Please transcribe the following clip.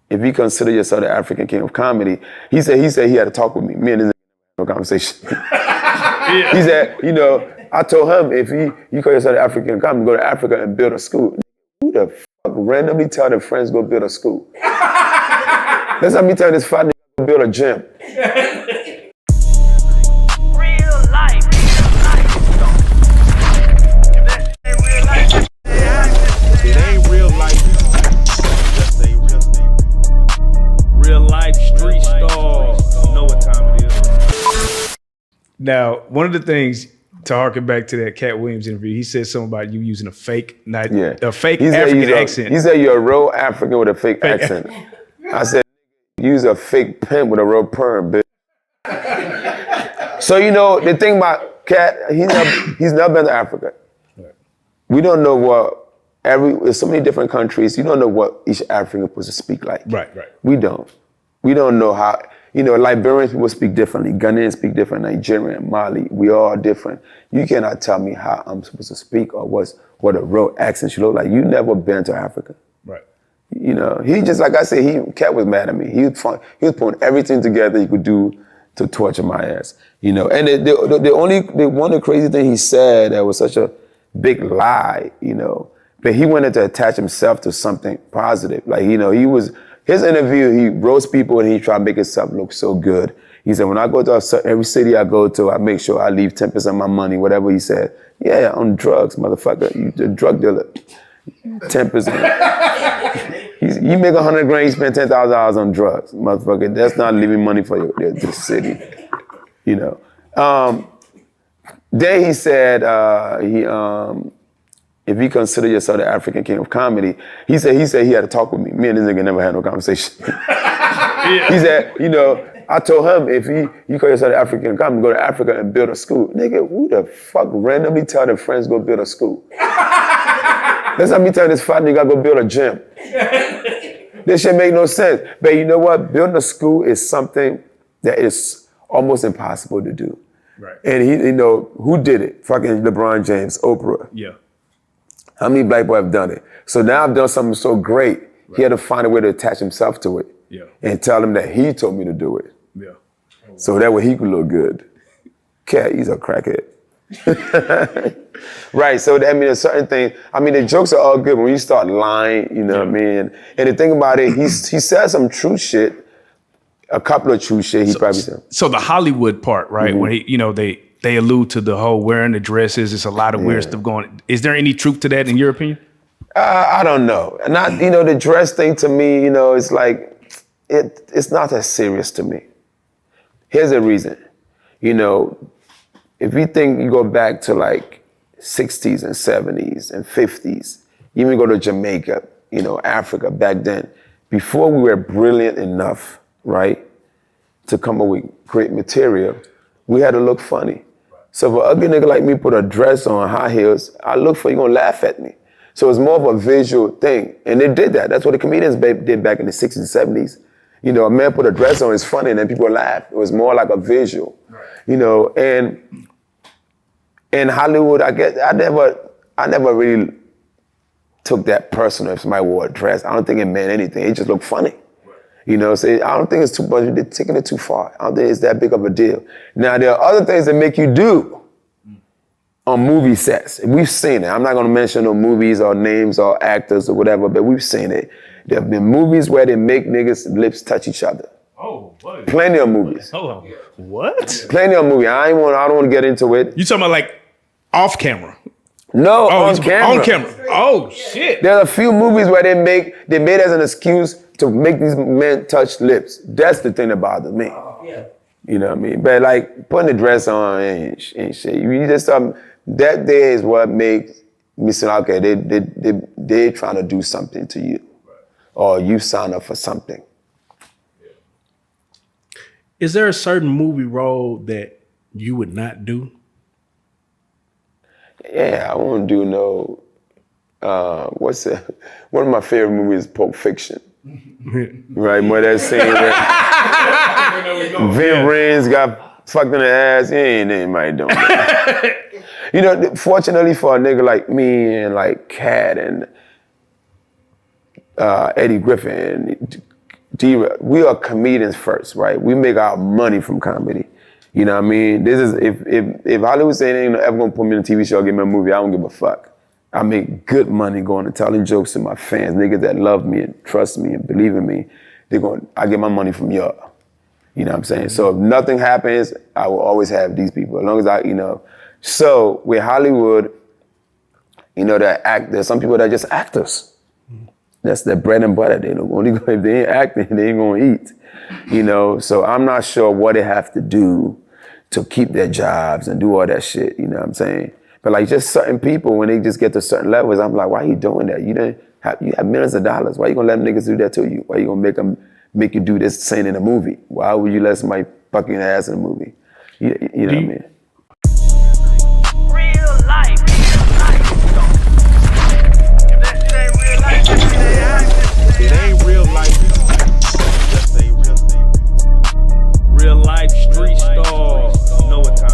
if you consider yourself the African king of comedy, he said he had to talk with me. Me and his no conversation. He said, you know, I told him if you call yourself the African king of comedy, go to Africa and build a school. Who the fuck randomly tell their friends go build a school? That's not me telling this fat nigga go build a gym. Now, one of the things to harken back to that Katt Williams interview, he said something about you using a fake African accent. He said you're a real African with a fake accent. I said, use a fake pimp with a real perm, bitch. So, you know, the thing about Katt, he's never been to Africa. Right. We don't know what, there's so many different countries, you don't know what each African is supposed to speak like. Right. We don't know how. You know, Liberians people speak differently, Ghanaians speak different, Nigerian, Mali, we all different. You cannot tell me how I'm supposed to speak or what a real accent should look like. You never been to Africa. Right. You know, he just, like I said, Katt was mad at me. He was putting everything together he could do to torture my ass. You know, and one of the crazy things he said that was such a big lie, you know, but he wanted to attach himself to something positive. Like, you know, his interview, he roasts people and he tried to make himself look so good. He said, when I go to every city I go to, I make sure I leave 10% of my money, whatever he said. Yeah, on drugs, motherfucker. You the drug dealer. 10%. You make 100 grand, you spend $10,000 on drugs, motherfucker. That's not leaving money for the city, you know. Then he said, if you consider yourself the African king of comedy, he said he had to talk with me. Me and this nigga never had no conversation. He said, you know, I told him if you call yourself the African king of comedy, go to Africa and build a school. Nigga, who the fuck randomly tell their friends go build a school? That's not me telling this fat nigga go build a gym. This shit make no sense. But you know what? Building a school is something that is almost impossible to do. Right. And you know, who did it? Fucking LeBron James, Oprah. Yeah. How many black boys have done it? So now I've done something so great, right. He had to find a way to attach himself to it. Yeah. And tell him that he told me to do it. Yeah. So that way he could look good. Katt, he's a crackhead. Right, so I mean, there's certain things, I mean, the jokes are all good, but when you start lying, you know what I mean? And the thing about it, he said some true shit, a couple of true shit he probably said. So the Hollywood part, right, when he, you know, they allude to the whole wearing the dresses, it's a lot of weird stuff going on. Is there any truth to that in your opinion? I don't know. Not, you know, the dress thing to me, you know, it's like, it's not that serious to me. Here's the reason. You know, if you think you go back to like 60s and 70s and 50s, even go to Jamaica, you know, Africa back then, before we were brilliant enough, right, to come up with great material, we had to look funny. So if an ugly nigga like me put a dress on, high heels, I look for you gonna laugh at me. So it's more of a visual thing. And they did that. That's what the comedians did back in the 60s and 70s. You know, a man put a dress on, it's funny, and then people laugh. It was more like a visual. Right. You know, and in Hollywood, I never really took that personal if somebody wore a dress. I don't think it meant anything. It just looked funny. You know, so I don't think it's too much, they're taking it too far. I don't think it's that big of a deal. Now, there are other things that make you do on movie sets. We've seen it. I'm not gonna mention no movies or names or actors or whatever, but we've seen it. There have been movies where they make niggas' lips touch each other. Oh, what? Plenty of movies. Hold on. What? Plenty of movies. I don't want to get into it. You talking about like off camera? No, on camera. On camera. Oh, shit. There are a few movies where they made as an excuse to make these men touch lips. That's the thing that bothers me. Yeah. You know what I mean? But like putting a dress on ain't shit. You just that day is what makes me say, okay, they trying to do something to you, or you sign up for something. Is there a certain movie role that you would not do? Yeah, I won't do no. One of my favorite movies is Pulp Fiction. Right, where that scene where Vin Raines got fucked in the ass, he ain't anybody doing that. You know, fortunately for a nigga like me and like Katt and Eddie Griffin, we are comedians first, right? We make our money from comedy. You know what I mean? This is if Hollywood saying they ain't ever gonna put me in a TV show or give me a movie, I don't give a fuck. I make good money going and telling jokes to my fans, niggas that love me and trust me and believe in me. I get my money from y'all. You know what I'm saying? So if nothing happens, I will always have these people. As long as So with Hollywood, there's some people that are just actors. That's their bread and butter. They don't only if they ain't acting, they ain't gonna eat. So I'm not sure what they have to do to keep their jobs and do all that shit. You know what I'm saying? But like just certain people, when they just get to certain levels, I'm like, why are you doing that? You have millions of dollars. Why you gonna let them niggas do that to you? Why you gonna make you do this scene in a movie? Why would you let somebody fuck your ass in a movie? You know what I mean? Real life. If that shit ain't real life, It ain't real life. Just say real. Real life street stars. Know what time